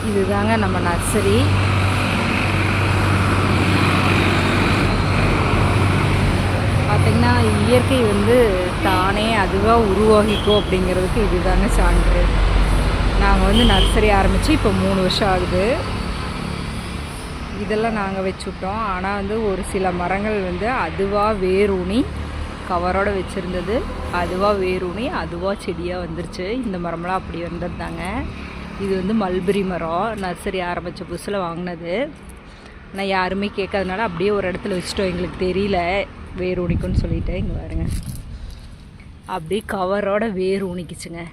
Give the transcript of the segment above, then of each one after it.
இதுதாங்க நம்ம நர்சரி. பார்த்திங்கன்னா இயற்கை வந்து தானே அதுவாக உருவாகிக்கும் அப்படிங்கிறதுக்கு இதுதாங்க சான்று. நாங்கள் வந்து நர்சரி ஆரம்பித்து இப்போ 3 வருஷம் ஆகுது. இதெல்லாம் நாங்கள் வச்சுட்டோம். ஆனால் வந்து ஒரு சில மரங்கள் வந்து அதுவாக வேரூனி கவரோடு வச்சுருந்தது, அதுவாக வேரூனி அதுவாக செடியாக வந்துருச்சு. இந்த மரமெல்லாம் அப்படி வந்ததுதாங்க. இது வந்து மல்பெரி மரம், நர்சரி ஆரம்பித்த புதுசில் வாங்கினது. ஆனால் யாருமே கேட்காதனால அப்படியே ஒரு இடத்துல வச்சுட்டோம். எங்களுக்கு தெரியல வேர் ஊனிக்குன்னு சொல்லிட்டு. இங்கே பாருங்க, அப்படியே கவரோட வேர் ஊனிக்குச்சுங்க.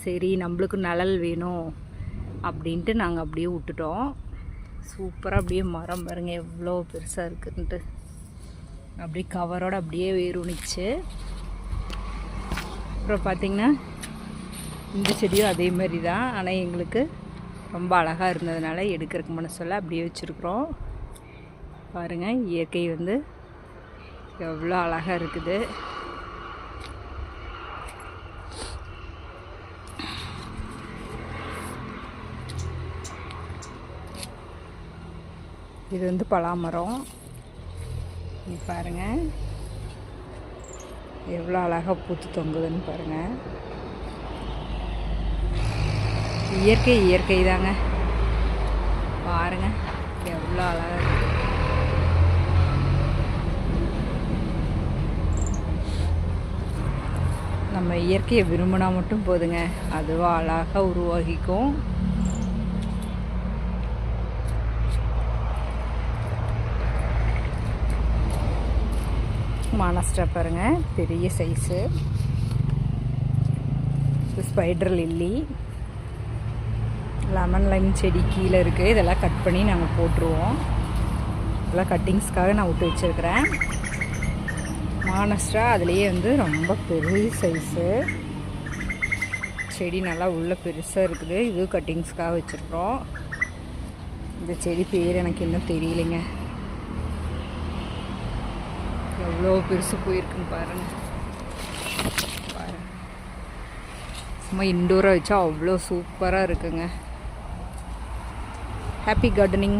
சரி நம்மளுக்கு நிழல் வேணும் அப்படின்ட்டு நாங்கள் அப்படியே விட்டுட்டோம். சூப்பராக அப்படியே மரம் பாருங்க எவ்வளோ பெருசாக இருக்குன்ட்டு. அப்படியே கவரோட அப்படியே வேர் ஊனிக்குச்சு. அப்புறம் பார்த்திங்கன்னா இந்த செடியும் அதே மாதிரி தான். ஆனால் எங்களுக்கு ரொம்ப அழகாக இருந்ததுனால எடுக்கிறதுக்கு மனசில் அப்படியே வச்சுருக்குறோம். பாருங்கள் இயற்கை வந்து எவ்வளோ அழகாக இருக்குது. இது வந்து பலாமரம். பாருங்கள் எவ்வளோ அழகாக பூத்து தொங்குதுன்னு பாருங்கள். இயற்கை இயற்கை தாங்க. பாருங்கள் எவ்வளோ அழகாக இருக்குது. நம்ம இயற்கையை விரும்பினா மட்டும் போதுங்க, அதுவாக அழகாக உருவாகிக்கும். மானஸ்டா பாருங்கள் பெரிய size. Spider lily, lemon lime செடி கீழே இருக்குது. இதெல்லாம் கட் பண்ணி நாங்கள் போட்டுருவோம். இதெல்லாம் கட்டிங்ஸ்க்காக நான் விட்டு வச்சுருக்கிறேன். மானஸ்டா அதுலேயே வந்து ரொம்ப பெரிய சைஸு செடி, நல்லா உள்ள பெருசாக இருக்குது. இது கட்டிங்ஸ்க்காக வச்சுருக்குறோம். இந்த செடி பேர் எனக்கு இன்னும் தெரியலைங்க. எவ்வளோ பெருசு போயிருக்குன்னு பாருங்கள். சும்மா இன்டோராக வச்சா அவ்வளோ சூப்பராக இருக்குங்க. Happy gardening.